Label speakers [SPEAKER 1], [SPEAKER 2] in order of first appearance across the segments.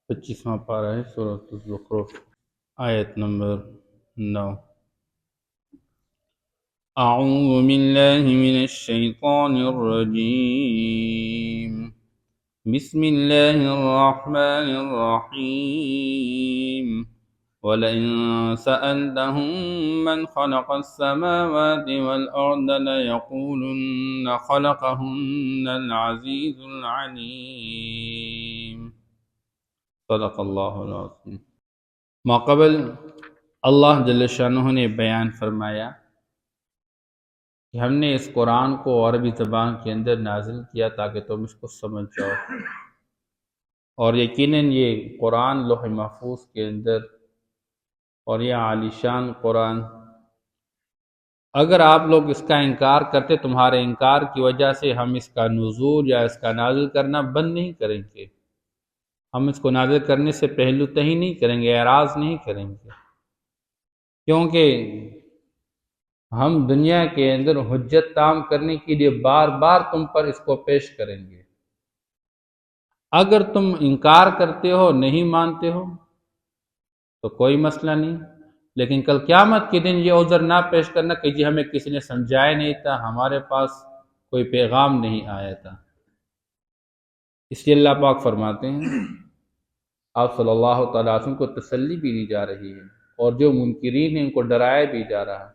[SPEAKER 1] 25واں پارہ ہے سورۃ الزخرف، آیت نمبر 9۔ اعوذ باللہ من الشیطان الرجیم، بسم اللہ الرحمن الرحیم۔ وَلَئِن سَأَلْتَهُم مَّنْ خَلَقَ السَّمَاوَاتِ وَالْأَرْضَ لَيَقُولُنَّ خَلَقَهُنَّ الْعَزِيزُ الْعَلِيمُ۔ صدق اللہ العظیم۔ ماقبل اللہ جل شانہ نے بیان فرمایا کہ ہم نے اس قرآن کو عربی زبان کے اندر نازل کیا تاکہ تم اس کو سمجھ جاؤ، اور یقیناً یہ قرآن لوح محفوظ کے اندر، اور یہ عالی شان قرآن، اگر آپ لوگ اس کا انکار کرتے، تمہارے انکار کی وجہ سے ہم اس کا نزول یا اس کا نازل کرنا بند نہیں کریں گے، ہم اس کو نازل کرنے سے پہلو تہی نہیں کریں گے، اعراض نہیں کریں گے، کیونکہ ہم دنیا کے اندر حجت تام کرنے کے لیے بار بار تم پر اس کو پیش کریں گے۔ اگر تم انکار کرتے ہو، نہیں مانتے ہو تو کوئی مسئلہ نہیں، لیکن کل قیامت کے دن یہ عذر نہ پیش کرنا کہ جی ہمیں کسی نے سمجھایا نہیں تھا، ہمارے پاس کوئی پیغام نہیں آیا تھا۔ اس لیے اللہ پاک فرماتے ہیں آپ صلی اللہ تعالیٰ علیہ وسلم کو تسلی بھی دی جا رہی ہے، اور جو منکرین ہیں ان کو ڈرایا بھی جا رہا ہے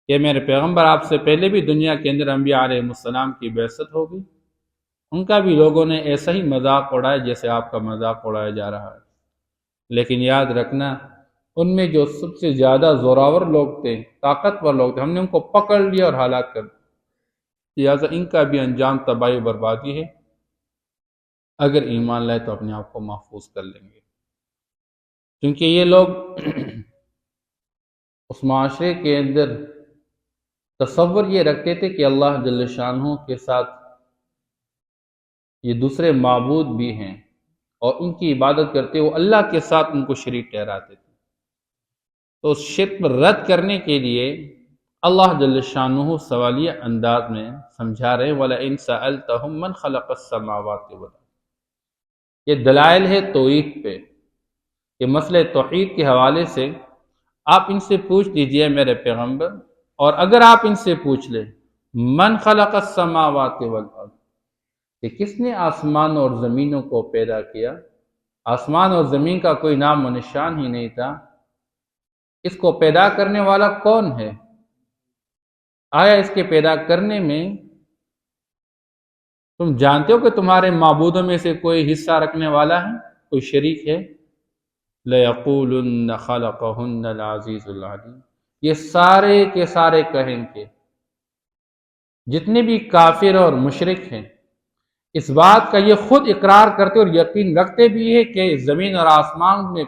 [SPEAKER 1] کہ میرے پیغمبر آپ سے پہلے بھی دنیا کے اندر انبیاء علیہ السلام کی بعثت ہوگی، ان کا بھی لوگوں نے ایسا ہی مذاق اڑایا جیسے آپ کا مذاق اڑایا جا رہا ہے، لیکن یاد رکھنا ان میں جو سب سے زیادہ زوراور لوگ تھے، طاقتور لوگ تھے، ہم نے ان کو پکڑ لیا اور ہلاک کر دیا، لہٰذا ان کا بھی انجام تباہی و بربادی ہے۔ اگر ایمان لائے تو اپنے آپ کو محفوظ کر لیں گے، کیونکہ یہ لوگ اس معاشرے کے اندر تصور یہ رکھتے تھے کہ اللہ جل شانہ کے ساتھ یہ دوسرے معبود بھی ہیں، اور ان کی عبادت کرتے وہ اللہ کے ساتھ ان کو شریک ٹھہراتے تھے۔ تو اس شرک پر رد کرنے کے لیے اللہ جل شانہ سوالیہ انداز میں سمجھا رہے وَلَئِن سَأَلْتَهُم مَّنْ خَلَقَ السَّمَاوَاتِ وَالْأَرْضَ۔ یہ دلائل ہے توحید پہ، کہ مسئلہ توحید کے حوالے سے آپ ان سے پوچھ لیجئے میرے پیغمبر، اور اگر آپ ان سے پوچھ لیں من خلق السماوات والارض، کہ کس نے آسمان اور زمینوں کو پیدا کیا، آسمان اور زمین کا کوئی نام و نشان ہی نہیں تھا، اس کو پیدا کرنے والا کون ہے؟ آیا اس کے پیدا کرنے میں تم جانتے ہو کہ تمہارے معبودوں میں سے کوئی حصہ رکھنے والا ہے، کوئی شریک ہے؟ لَيَقُولُنَّ خَلَقَهُنَّ الْعَزِيزُ الْعَلِيمُ۔ یہ سارے کے سارے کہیں گے، جتنے بھی کافر اور مشرک ہیں، اس بات کا یہ خود اقرار کرتے اور یقین رکھتے بھی ہے کہ زمین اور آسمان میں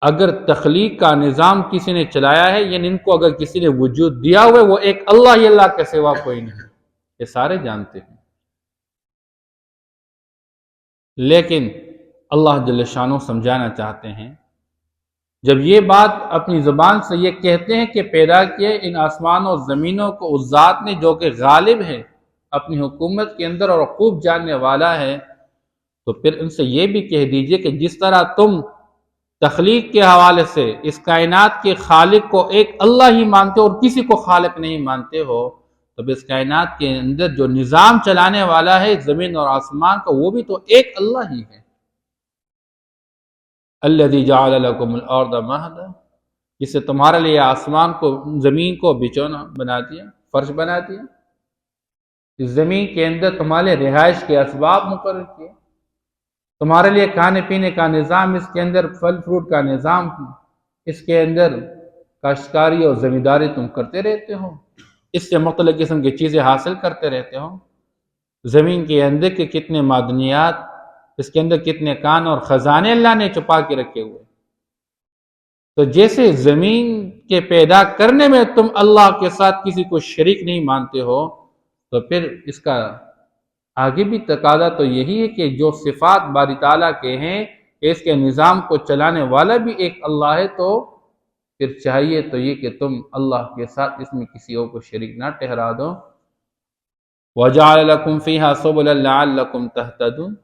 [SPEAKER 1] اگر تخلیق کا نظام کسی نے چلایا ہے، یعنی ان کو اگر کسی نے وجود دیا ہوا ہے، وہ ایک اللہ ہی، اللہ کے سوا کوئی نہیں، یہ سارے جانتے ہیں۔ لیکن اللہ جل شانہ سمجھانا چاہتے ہیں، جب یہ بات اپنی زبان سے یہ کہتے ہیں کہ پیدا کیے ان آسمان اور زمینوں کو اس ذات نے جو کہ غالب ہے اپنی حکومت کے اندر اور خوب جاننے والا ہے، تو پھر ان سے یہ بھی کہہ دیجئے کہ جس طرح تم تخلیق کے حوالے سے اس کائنات کے خالق کو ایک اللہ ہی مانتے ہو اور کسی کو خالق نہیں مانتے ہو، تو اس کائنات کے اندر جو نظام چلانے والا ہے زمین اور آسمان کا، وہ بھی تو ایک اللہ ہی ہے۔ الذی جعل لکم الارض مہدا، جس سے تمہارے لیے آسمان کو، زمین کو بچھونا بنا دیا، فرش بنا دیا، اس زمین کے اندر تمہارے لیے رہائش کے اسباب مقرر کیے، تمہارے لیے کھانے پینے کا نظام، اس کے اندر پھل فروٹ کا نظام، اس کے اندر کاشتکاری اور زمینداری تم کرتے رہتے ہو، اس سے مختلف قسم کی چیزیں حاصل کرتے رہتے ہو، زمین کے اندر کے کتنے معدنیات، اس کے اندر کتنے کان اور خزانے اللہ نے چھپا کے رکھے ہوئے۔ تو جیسے زمین کے پیدا کرنے میں تم اللہ کے ساتھ کسی کو شریک نہیں مانتے ہو، تو پھر اس کا آگے بھی تقاضا تو یہی ہے کہ جو صفات باری تعالیٰ کے ہیں، اس کے نظام کو چلانے والا بھی ایک اللہ ہے، تو پھر چاہیے تو یہ کہ تم اللہ کے ساتھ اس میں کسی اور کو شریک نہ ٹھہرا دو۔ وَجَعَلَ لَكُمْ فِيهَا سُبُلًا لَعَلَّكُمْ تَهْتَدُونَ،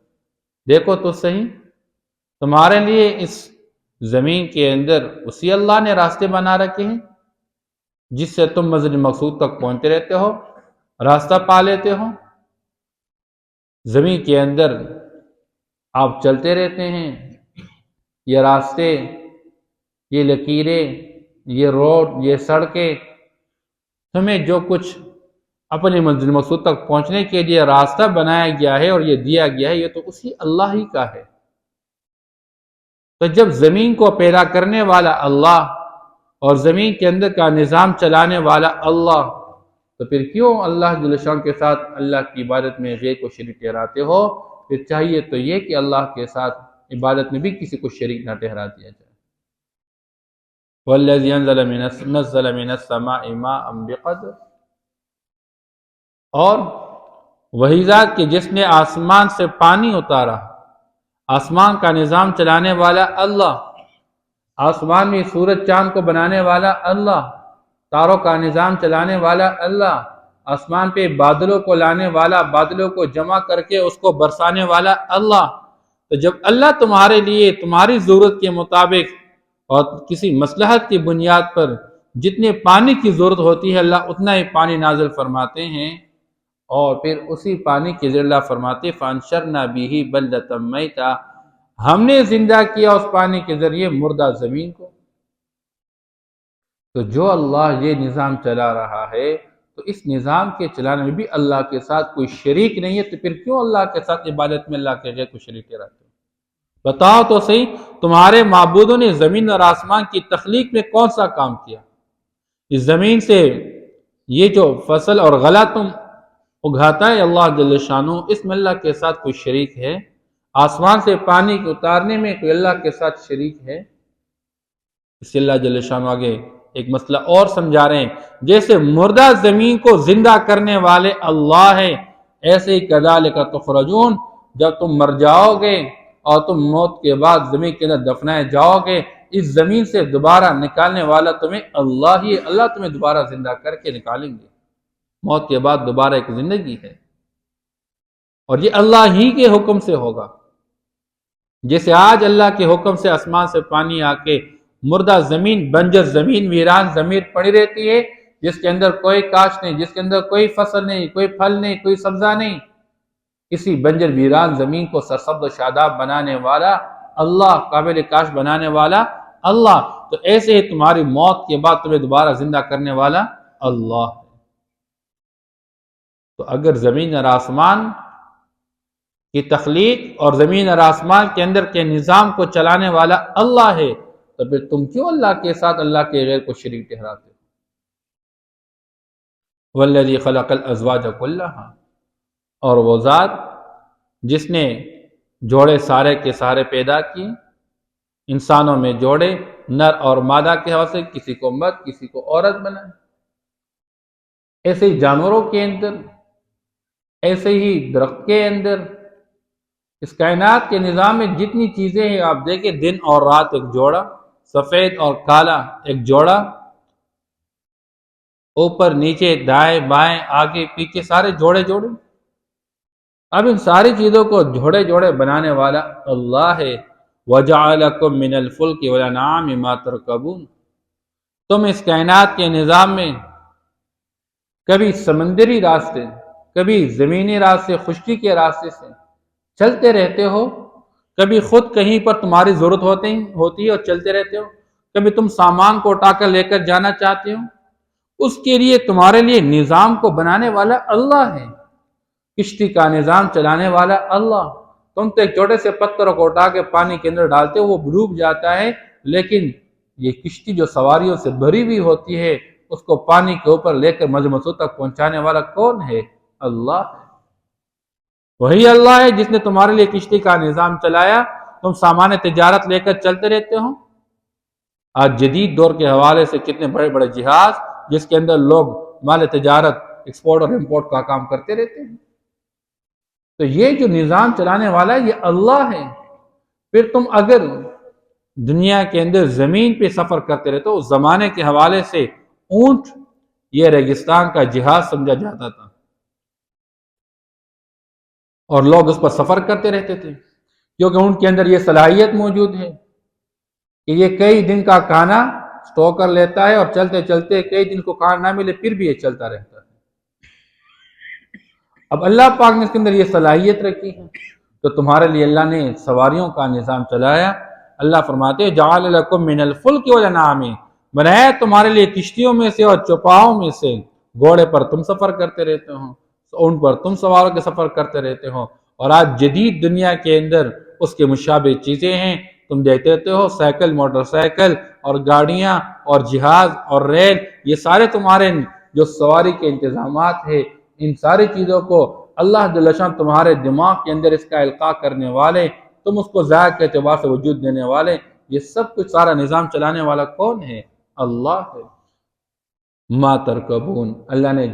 [SPEAKER 1] دیکھو تو صحیح، تمہارے لیے اس زمین کے اندر اسی اللہ نے راستے بنا رکھے ہیں جس سے تم منزل مقصود تک پہنچتے رہتے ہو، راستہ پا لیتے ہو۔ زمین کے اندر آپ چلتے رہتے ہیں، یہ راستے، یہ لکیریں، یہ روڈ، یہ سڑکیں، تمہیں جو کچھ اپنی منزل مقصود تک پہنچنے کے لیے راستہ بنایا گیا ہے اور یہ دیا گیا ہے، یہ تو اسی اللہ ہی کا ہے۔ تو جب زمین کو پیدا کرنے والا اللہ اور زمین کے اندر کا نظام چلانے والا اللہ، تو پھر کیوں اللہ جل شان کے ساتھ اللہ کی عبادت میں غیر کو شریک ٹھہراتے ہو؟ پھر چاہیے تو یہ کہ اللہ کے ساتھ عبادت میں بھی کسی کو شریک نہ ٹھہرا دیا جائے۔ وَالَّذِي نَزَّلَ مِنَ السَّمَاءِ مَاءً بِقَدْرٍ، اور وہی ذات کہ جس نے آسمان سے پانی اتارا، آسمان کا نظام چلانے والا اللہ، آسمان میں سورج چاند کو بنانے والا اللہ، تاروں کا نظام چلانے والا اللہ، آسمان پہ بادلوں کو لانے والا، بادلوں کو جمع کر کے اس کو برسانے والا اللہ۔ تو جب اللہ تمہارے لیے تمہاری ضرورت کے مطابق اور کسی مصلحت کی بنیاد پر جتنے پانی کی ضرورت ہوتی ہے اللہ اتنا ہی پانی نازل فرماتے ہیں، اور پھر اسی پانی کے ذریعے اللہ فرماتے فَانشَرْنَا بِهِ بَلْدَةً مَيْتًا، ہم نے زندہ کیا اس پانی کے ذریعے مردہ زمین کو۔ تو جو اللہ یہ نظام چلا رہا ہے تو اس نظام کے چلانے میں بھی اللہ کے ساتھ کوئی شریک نہیں ہے، تو پھر کیوں اللہ کے ساتھ عبادت میں اللہ کے غیر کو شریک ٹھہراتے ہو؟ بتاؤ تو صحیح، تمہارے معبودوں نے زمین اور آسمان کی تخلیق میں کون سا کام کیا؟ اس زمین سے یہ جو فصل اور غلہ تم اگاتا ہے اللہ جل شانہ، اس میں اللہ کے ساتھ کوئی شریک ہے؟ آسمان سے پانی کو اتارنے میں کوئی اللہ کے ساتھ شریک ہے؟ اس سے اللہ جل شانہ آگے ایک مسئلہ اور سمجھا رہے ہیں، جیسے مردہ زمین کو زندہ کرنے والے اللہ ہے، ایسے ہی کذالک تخرجون، جب تم مر جاؤ گے اور تم موت کے بعد زمین کے اندر دفنائے جاؤ گے، اس زمین سے دوبارہ نکالنے والا تمہیں اللہ ہی، اللہ تمہیں دوبارہ زندہ کر کے نکالیں گے۔ موت کے بعد دوبارہ ایک زندگی ہے، اور یہ اللہ ہی کے حکم سے ہوگا۔ جیسے آج اللہ کے حکم سے آسمان سے پانی آ کے مردہ زمین، بنجر زمین، ویران زمین پڑی رہتی ہے، جس کے اندر کوئی کاشت نہیں، جس کے اندر کوئی فصل نہیں، کوئی پھل نہیں، کوئی سبزہ نہیں، اسی بنجر ویران زمین کو سرسبز و شاداب بنانے والا اللہ، قابل کاشت بنانے والا اللہ، تو ایسے ہی تمہاری موت کے بعد تمہیں دوبارہ زندہ کرنے والا اللہ۔ تو اگر زمین اور آسمان کی تخلیق اور زمین اور آسمان کے اندر کے نظام کو چلانے والا اللہ ہے، تو پھر تم کیوں اللہ کے ساتھ اللہ کے غیر کو شریک ٹھہراتے ہو؟ والذی خلق الازواج کلھا، اور وہ ذات جس نے جوڑے سارے کے سارے پیدا کیے، انسانوں میں جوڑے نر اور مادہ کے حوالے سے، کسی کو مرد کسی کو عورت بنائے، ایسے ہی جانوروں کے اندر، ایسے ہی درخت کے اندر، اس کائنات کے نظام میں جتنی چیزیں ہیں آپ دیکھیں، دن اور رات ایک جوڑا، سفید اور کالا ایک جوڑا، اوپر نیچے دائیں بائیں آگے پیچھے سارے جوڑے جوڑے۔ اب ان ساری چیزوں کو جوڑے جوڑے بنانے والا اللہ ہے۔ وَجَعَلَكُم مِّنَ الْفُلْكِ وَالْأَنْعَامِ مَا تَرْكَبُونَ، تم اس کائنات کے نظام میں کبھی سمندری راستے، کبھی زمینی راستے، خشکی کے راستے سے چلتے رہتے ہو، کبھی خود کہیں پر تمہاری ضرورت ہوتی ہے اور چلتے رہتے ہو، کبھی تم سامان کو اٹھا کر لے کر جانا چاہتے ہو، اس کے لیے تمہارے لیے نظام کو بنانے والا اللہ ہے، کشتی کا نظام چلانے والا اللہ۔ تم تو ایک چھوٹے سے پتھر کو اٹھا کے پانی کے اندر ڈالتے ہو، وہ ڈوب جاتا ہے، لیکن یہ کشتی جو سواریوں سے بھری ہوئی ہوتی ہے اس کو پانی کے اوپر لے کر منزل مقصود تک پہنچانے والا کون ہے؟ اللہ ہے۔ وہی اللہ ہے جس نے تمہارے لیے کشتی کا نظام چلایا، تم سامان تجارت لے کر چلتے رہتے ہو۔ آج جدید دور کے حوالے سے کتنے بڑے بڑے جہاز جس کے اندر لوگ مال تجارت ایکسپورٹ اور امپورٹ کا کام کرتے رہتے ہیں۔ تو یہ جو نظام چلانے والا ہے یہ اللہ ہے۔ پھر تم اگر دنیا کے اندر زمین پہ سفر کرتے رہتے ہو، اس زمانے کے حوالے سے اونٹ یہ ریگستان کا جہاز سمجھا جاتا تھا، اور لوگ اس پر سفر کرتے رہتے تھے۔ کیونکہ ان کے اندر یہ صلاحیت موجود ہے کہ یہ کئی دن کا کھانا اسٹور کر لیتا ہے، اور چلتے چلتے کئی دن کو کھانا نہ ملے پھر بھی یہ چلتا رہتا ہے۔ اب اللہ پاک نے اس کے اندر یہ صلاحیت رکھی ہے، تو تمہارے لیے اللہ نے سواریوں کا نظام چلایا۔ اللہ فرماتے ہیں جعل لکم من الفلک والانعام، بنایا تمہارے لیے کشتیوں میں سے اور چوپاؤں میں سے، گھوڑے پر تم سفر کرتے رہتے ہو، ان پر تم سواروں کے سفر کرتے رہتے ہو، اور آج جدید دنیا کے اندر اس کے مشابہ چیزیں ہیں، تم دیکھتے رہتے ہو سائیکل، موٹر سائیکل اور گاڑیاں اور جہاز اور ریل، یہ سارے تمہارے جو سواری کے انتظامات ہیں، ان ساری چیزوں کو اللہ جل شان تمہارے دماغ کے اندر اس کا القاء کرنے والے، تم اس کو ذات کے اعتبار سے وجود دینے والے، یہ سب کچھ سارا نظام چلانے والا کون ہے؟ اللہ ہے۔ ما ترکبون، اللہ نے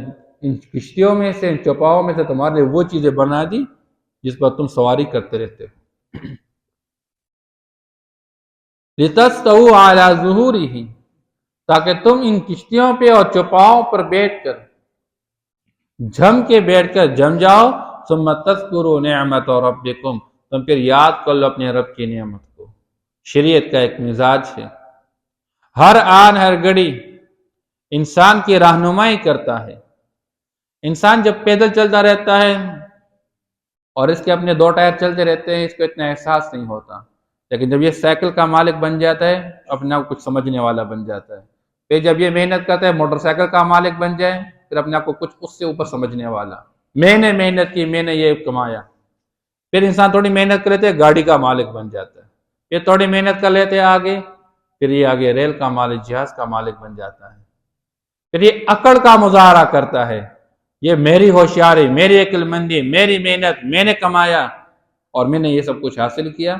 [SPEAKER 1] ان کشتیوں میں سے، ان چوپاؤں میں سے تمہارے لیے وہ چیزیں بنا دی جس پر تم سواری کرتے رہتے ہو۔ لِتَسْتَوُوا عَلَى ظُهُورِهِ، تاکہ تم ان کشتیوں پہ اور چوپاؤں پر بیٹھ کر، جم کے بیٹھ کر جم جاؤ، ثم تذکروا نعمت ربکم، تم پھر یاد کر لو اپنے رب کی نعمت کو۔ شریعت کا ایک مزاج ہے، ہر آن ہر گھڑی انسان کی رہنمائی کرتا ہے۔ انسان جب پیدل چلتا رہتا ہے اور اس کے اپنے دو ٹائر چلتے رہتے ہیں، اس کو اتنا احساس نہیں ہوتا، لیکن جب یہ سائیکل کا مالک بن جاتا ہے، اپنے آپ کو کچھ سمجھنے والا بن جاتا ہے، پھر جب یہ محنت کرتا ہے موٹر سائیکل کا مالک بن جائے، پھر اپنے آپ کو کچھ اس سے اوپر سمجھنے والا، میں نے محنت کی، میں نے یہ کمایا۔ پھر انسان تھوڑی محنت کر لیتے گاڑی کا مالک بن جاتا ہے، پھر تھوڑی محنت کر لیتے آگے، پھر یہ آگے ریل کا مالک، جہاز کا مالک بن جاتا ہے۔ پھر یہ عقل کا مظاہرہ کرتا ہے، یہ میری ہوشیاری، میری عقل مندی، میری محنت، میں نے کمایا اور میں نے یہ سب کچھ حاصل کیا۔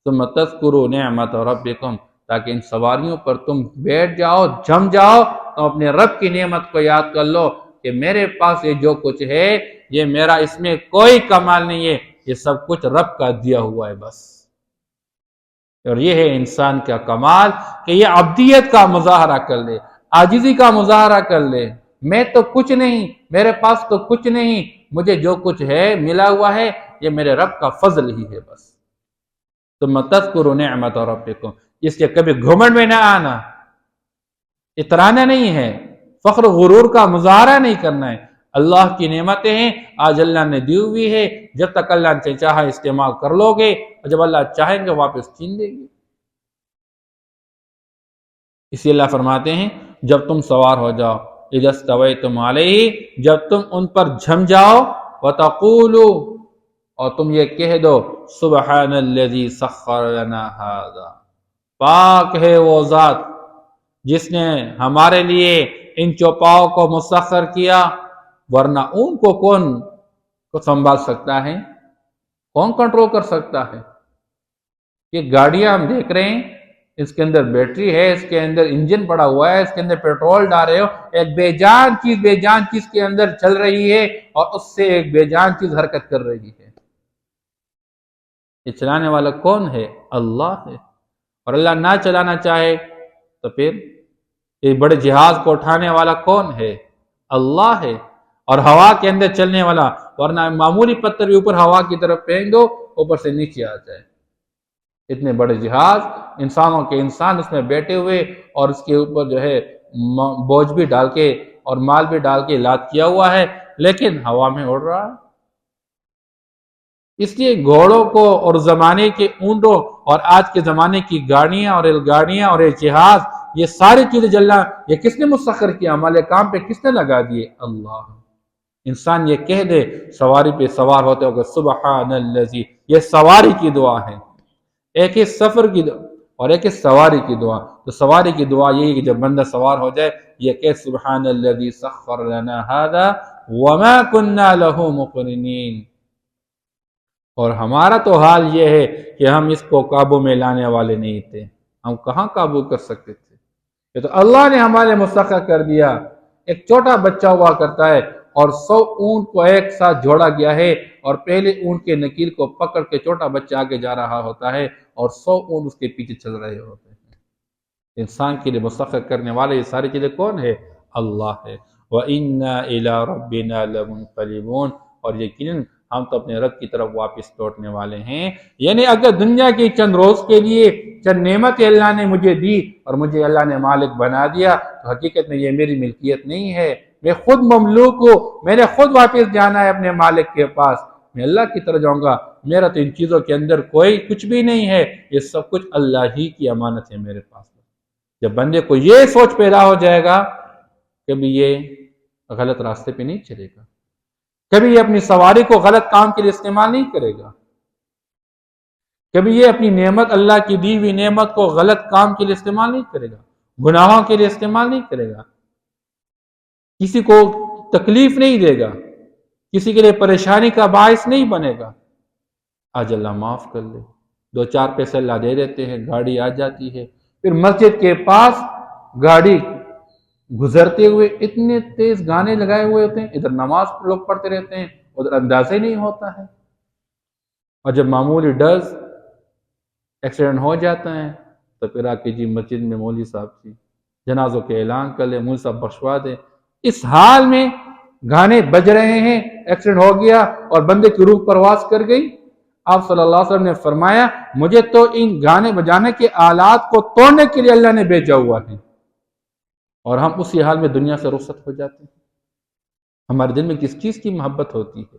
[SPEAKER 1] ثم تذکروا نعمت ربکم، تاکہ ان سواریوں پر تم بیٹھ جاؤ، جم جاؤ، تم اپنے رب کی نعمت کو یاد کر لو کہ میرے پاس یہ جو کچھ ہے، یہ میرا، اس میں کوئی کمال نہیں ہے، یہ سب کچھ رب کا دیا ہوا ہے بس۔ اور یہ ہے انسان کا کمال کہ یہ عبدیت کا مظاہرہ کر لے، عاجزی کا مظاہرہ کر لے، میں تو کچھ نہیں، میرے پاس تو کچھ نہیں، مجھے جو کچھ ہے ملا ہوا ہے یہ میرے رب کا فضل ہی ہے بس۔ ثم تذکروا نعمت ربکم، اس کے کبھی گھمنڈ میں نہ آنا، اترانا نہیں ہے، فخر غرور کا مظاہرہ نہیں کرنا ہے۔ اللہ کی نعمتیں ہیں، آج اللہ نے دی ہوئی ہے، جب تک اللہ نے چاہا استعمال کر لو گے، اور جب اللہ چاہیں گے واپس چھین دیں گے۔ اسی اللہ فرماتے ہیں جب تم سوار ہو جاؤ، اذا استویتم علیہ، جب تم ان پر جم جاؤ، وتقولوا، اور تم یہ کہہ دو سبحان الذی سخر لنا ھذا، پاک ہے وہ ذات جس نے ہمارے لیے ان چوپاؤں کو مسخر کیا، ورنہ ان کو کون سنبھال سکتا ہے، کون کنٹرول کر سکتا ہے؟ یہ گاڑیاں ہم دیکھ رہے ہیں، اس کے اندر بیٹری ہے، اس کے اندر انجن پڑا ہوا ہے، اس کے اندر پیٹرول ڈال رہے ہو، ایک بے جان چیز کے اندر چل رہی ہے، اور اس سے ایک بے جان چیز حرکت کر رہی ہے۔ یہ چلانے والا کون ہے؟ اللہ ہے۔ اور اللہ نہ چلانا چاہے تو پھر یہ بڑے جہاز کو اٹھانے والا کون ہے؟ اللہ ہے۔ اور ہوا کے اندر چلنے والا، ورنہ معمولی پتھر بھی اوپر ہوا کی طرف پھینک دو، اوپر سے نیچے آ جائے۔ اتنے بڑے جہاز، انسانوں کے انسان اس میں بیٹھے ہوئے، اور اس کے اوپر جو ہے بوجھ بھی ڈال کے اور مال بھی ڈال کے لاد کیا ہوا ہے، لیکن ہوا میں اڑ رہا ہے۔ اس لیے گھوڑوں کو اور زمانے کے اونٹوں اور آج کے زمانے کی گاڑیاں اور ریل گاڑیاں اور جہاز، یہ ساری چیزیں جلنا، یہ کس نے مسخر کیا؟ ہمارے کام پہ کس نے لگا دیے؟ اللہ۔ انسان یہ کہہ دے سواری پہ سوار ہوتے ہو کہ سبحان الذی، یہ سواری کی دعا ہے، ایک ہی سفر کی دعا اور ایک ہی سواری کی دعا۔ تو سواری کی دعا یہی کہ جب بندہ سوار ہو جائے یہ کہ سبحان الذی سخر لنا ھذا وما كنا له مقرنین، اور ہمارا تو حال یہ ہے کہ ہم اس کو قابو میں لانے والے نہیں تھے، ہم کہاں قابو کر سکتے تھے، یہ تو اللہ نے ہمارے مسخر کر دیا۔ ایک چھوٹا بچہ ہوا کرتا ہے اور 100 اونٹ کو ایک ساتھ جوڑا گیا ہے، اور پہلے اونٹ کے نکیل کو پکڑ کے چھوٹا بچہ آگے جا رہا ہوتا ہے، اور 100 اونٹ اس کے پیچھے چل رہے ہوتے ہیں۔ انسان کے لیے مسخر کرنے والے یہ ساری چیزیں کون ہے؟ اللہ ہے۔ وَإِنَّا إِلَىٰ رَبِّنَا لَمُنْقَلِبُونَ، اور یقیناً ہم تو اپنے رب کی طرف واپس لوٹنے والے ہیں۔ یعنی اگر دنیا کی چند روز کے لیے چند نعمتیں اللہ نے مجھے دی اور مجھے اللہ نے مالک بنا دیا تو حقیقت میں یہ میری ملکیت نہیں ہے، میں خود مملوک ہوں، میں نے خود واپس جانا ہے اپنے مالک کے پاس، میں اللہ کی طرف جاؤں گا، میرا تو ان چیزوں کے اندر کوئی کچھ بھی نہیں ہے، یہ سب کچھ اللہ ہی کی امانت ہے میرے پاس۔ جب بندے کو یہ سوچ پیدا ہو جائے گا کبھی یہ غلط راستے پہ نہیں چلے گا، کبھی یہ اپنی سواری کو غلط کام کے لیے استعمال نہیں کرے گا، کبھی یہ اپنی نعمت اللہ کی دی ہوئی نعمت کو غلط کام کے لیے استعمال نہیں کرے گا، گناہوں کے لیے استعمال نہیں کرے گا، کسی کو تکلیف نہیں دے گا، کسی کے لیے پریشانی کا باعث نہیں بنے گا۔ آج اللہ معاف کر لے، 2-4 پیسے اللہ دے دیتے ہیں، گاڑی آ جاتی ہے، پھر مسجد کے پاس گاڑی گزرتے ہوئے اتنے تیز گانے لگائے ہوئے ہوتے ہیں، ادھر نماز لوگ پڑھتے رہتے ہیں، ادھر اندازہ ہی نہیں ہوتا ہے، اور جب معمولی ڈز ایکسیڈنٹ ہو جاتا ہے تو پھر آ کے جی مسجد میں مولوی صاحب جی جنازوں کے اعلان کر لیں، مولوی صاحب بخشوا دیں۔ اس حال میں گانے بج رہے ہیں، ایکسیڈنٹ ہو گیا اور بندے کی روح پرواز کر گئی۔ آپ صلی اللہ علیہ وسلم نے فرمایا مجھے تو ان گانے بجانے کے آلات کو توڑنے کے لیے اللہ نے بھیجا ہوا ہے، اور ہم اسی حال میں دنیا سے رخصت ہو جاتے ہیں۔ ہمارے دل میں کس چیز کی محبت ہوتی ہے؟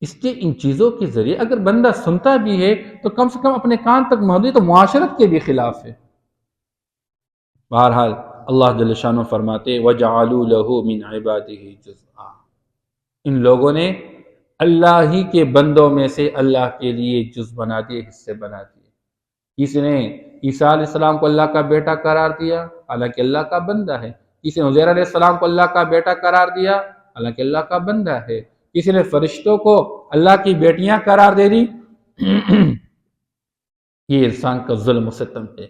[SPEAKER 1] اس کے ان چیزوں کے ذریعے اگر بندہ سنتا بھی ہے تو کم سے کم اپنے کان تک محدود، تو معاشرت کے بھی خلاف ہے۔ بہرحال اللہ جل شانہ فرماتے وَجَعَلُوا لَهُ مِنْ عِبَادِهِ جُزْءًا، ان لوگوں نے اللہ ہی کے بندوں میں سے اللہ کے لیے جز بنا دیے، حصے بنا دیے۔ کسی نے عیسیٰ علیہ السلام کو اللہ کا بیٹا قرار دیا حالانکہ اللہ کا بندہ ہے، کسی نے عزیر علیہ السلام کو اللہ کا بیٹا قرار دیا حالانکہ اللہ کا بندہ ہے، کسی نے فرشتوں کو اللہ کی بیٹیاں قرار دے دی۔ یہ انسان کا ظلم و ستم ہے۔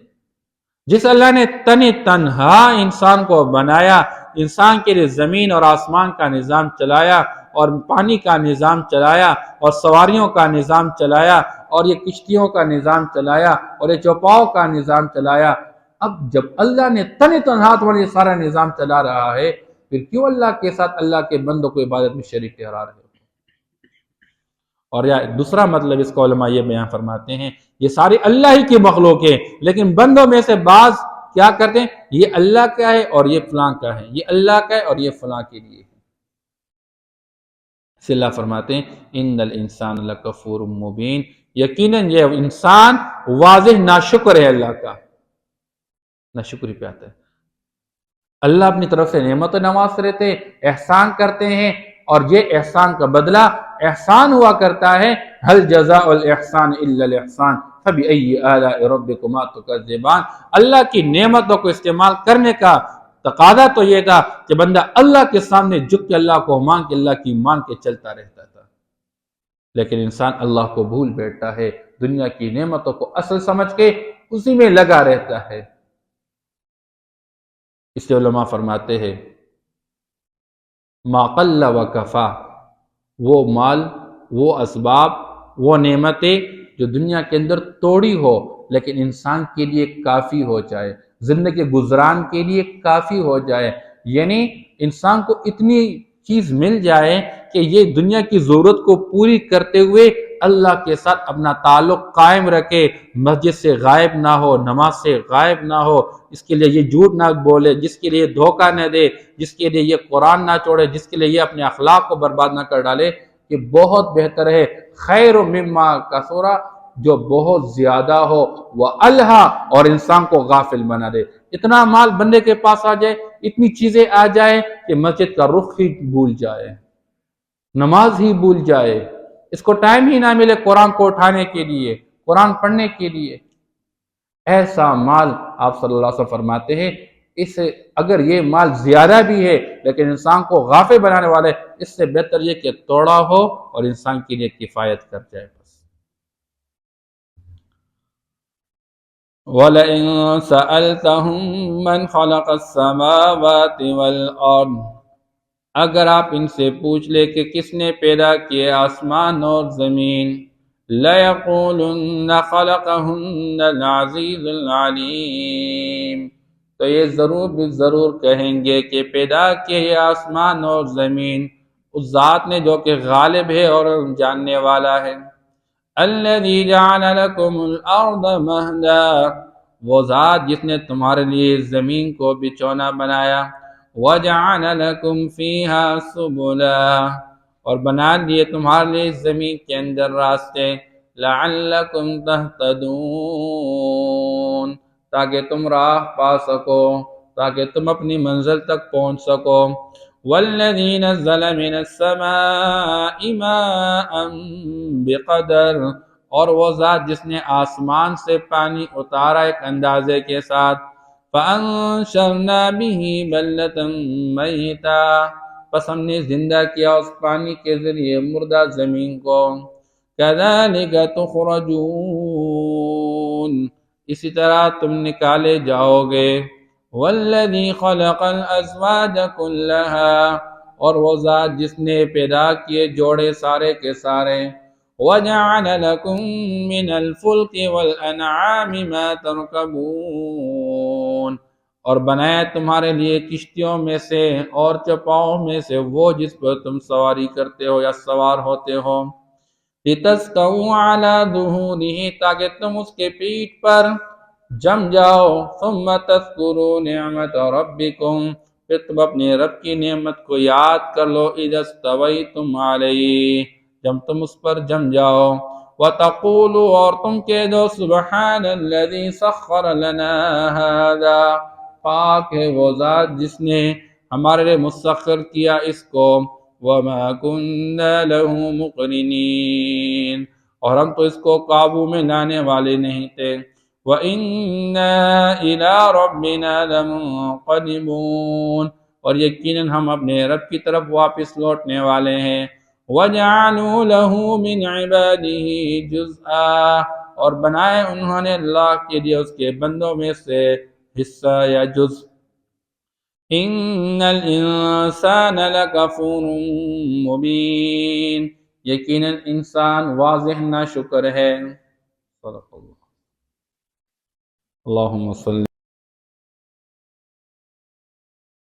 [SPEAKER 1] جس اللہ نے تنہا انسان کو بنایا، انسان کے لیے زمین اور آسمان کا نظام چلایا اور پانی کا نظام چلایا اور سواریوں کا نظام چلایا اور یہ کشتیوں کا نظام چلایا اور یہ چوپاؤں کا نظام چلایا، اب جب اللہ نے تنہا یہ سارا نظام چلا رہا ہے پھر کیوں اللہ کے ساتھ اللہ کے بندوں کو عبادت میں شریک ٹھہرا رہے ہو؟ اور یا دوسرا مطلب اس کو علماء یہ بیان فرماتے ہیں یہ ساری اللہ ہی کی مخلوق ہے، لیکن بندوں میں سے بعض کیا کرتے ہیں یہ اللہ کا ہے اور یہ فلاں کا ہے، یہ اللہ کا ہے اور یہ فلاں کے لیے ہے۔ اس اللہ فرماتے ہیں ان الانسان لکفور مبین، یقیناً یہ انسان واضح ناشکر ہے، اللہ کا ناشکری پہ آتا ہے۔ اللہ اپنی طرف سے نعمت و نواز رہتے، احسان کرتے ہیں، اور یہ احسان کا بدلہ احسان ہوا کرتا ہے۔ هل جزاء الاحسان الا الاحسان فبأي آلاء ربكما تكذبان، اللہ کی نعمتوں کو استعمال کرنے کا تقاضا تو یہ تھا کہ بندہ اللہ کے سامنے جھک کے اللہ کو مان کے اللہ کی مان کے چلتا رہتا تھا، لیکن انسان اللہ کو بھول بیٹھتا ہے، دنیا کی نعمتوں کو اصل سمجھ کے اسی میں لگا رہتا ہے۔ اس لیے علماء فرماتے ہیں ما قل و کفا، وہ مال، وہ اسباب، وہ نعمتیں جو دنیا کے اندر توڑی ہو لیکن انسان کے لیے کافی ہو جائے، زندگی گزران کے لیے کافی ہو جائے، یعنی انسان کو اتنی چیز مل جائے کہ یہ دنیا کی ضرورت کو پوری کرتے ہوئے اللہ کے ساتھ اپنا تعلق قائم رکھے، مسجد سے غائب نہ ہو، نماز سے غائب نہ ہو، اس کے لیے یہ جھوٹ نہ بولے، جس کے لیے دھوکہ نہ دے، جس کے لیے یہ قرآن نہ چھوڑے، جس کے لیے یہ اپنے اخلاق کو برباد نہ کر ڈالے، یہ بہت بہتر ہے۔ خیر مما کثرا، جو بہت زیادہ ہو، وہ الہا، اور انسان کو غافل بنا دے۔ اتنا مال بندے کے پاس آ جائے، اتنی چیزیں آ جائے کہ مسجد کا رخ ہی بھول جائے، نماز ہی بھول جائے، اس کو ٹائم ہی نہ ملے قرآن کو اٹھانے کے لیے، قرآن پڑھنے کے لیے۔ ایسا مال آپ صلی اللہ علیہ وسلم فرماتے ہیں اس سے اگر یہ مال زیادہ بھی ہے لیکن انسان کو غافل بنانے والے، اس سے بہتر یہ کہ توڑا ہو اور انسان کے لیے کفایت کر جائے۔ بس وَلَئِن سَأَلْتَهُم مَّنْ خَلَقَ السَّمَاوَاتِ وَالْأَرْضَ، اگر آپ ان سے پوچھ لے کہ کس نے پیدا کیے آسمان اور زمین، لَيَقُولُنَّ خَلَقَهُنَّ الْعَزِيزُ الْعَلِيمُ، تو یہ ضرور بھی ضرور کہیں گے کہ پیدا کیے آسمان اور زمین اس ذات نے جو کہ غالب ہے اور جاننے والا ہے۔ الذی جعل لکم الارض مہدا، وہ ذات جس نے تمہارے لیے زمین کو بچونا بنایا، وجعل لکم فیہا سبلا، اور بنا دیے تمہارے لیے زمین کے اندر راستے، لعلکم تہتدون، تاکہ تم راہ پا سکو، تاکہ تم اپنی منزل تک پہنچ سکو۔ والذی نزل من السماء ماء بقدر، اور وہ ذات جس نے آسمان سے پانی اتارا ایک اندازے کے ساتھ، فانشرنا به بلدة میتا، پس ہم نے زندہ کیا اس پانی کے ذریعے مردہ زمین کو۔ کذالک تخرجون، اسی طرح تم نکالے جاؤ گے۔ والذی خلق الازواج کلها، اور وہ ذات جس نے پیدا کیے جوڑے سارے کے سارے، وجعل لکم من الفلک والانعام ما ترکبون، اور بنایا تمہارے لیے کشتیوں میں سے اور چپاؤں میں سے وہ جس پر تم سواری کرتے ہو یا سوار ہوتے ہو۔ لتستووا علی ظہورہ، تاکہ تم اس کے پیٹھ پر جم جاؤ۔ ثم تذکروا نعمت ربکم، پھر تم اپنے رب کی نعمت کو یاد کر لو، اذا استویتم علیہ، جب تم اس پر جم جاؤ۔ وتقولوا، اور تم کہہ دو، سبحان الذی سخر لنا ھذا، پاک ہے وہ ذات جس نے ہمارے لیے مسخر کیا اس کو، وما كنا له مقرنین، اور ہم تو اس کو قابو میں لانے والے نہیں تھے۔ وَإِنَّا إِلَىٰ رَبِّنَا لَمُنقَلِبُونَ، اور یقیناً ہم اپنے رب کی طرف واپس لوٹنے والے ہیں۔ وَجَعَلُوا لَهُ مِنْ عِبَادِهِ جُزْءًا، اور بنائے انہوں نے اللہ کے لیے اس کے بندوں میں سے حصہ یا جز۔ ان الانسان لکفور مبین، یقیناً انسان واضح ناشکر ہے۔ صدق اللہ۔ اللہم صلی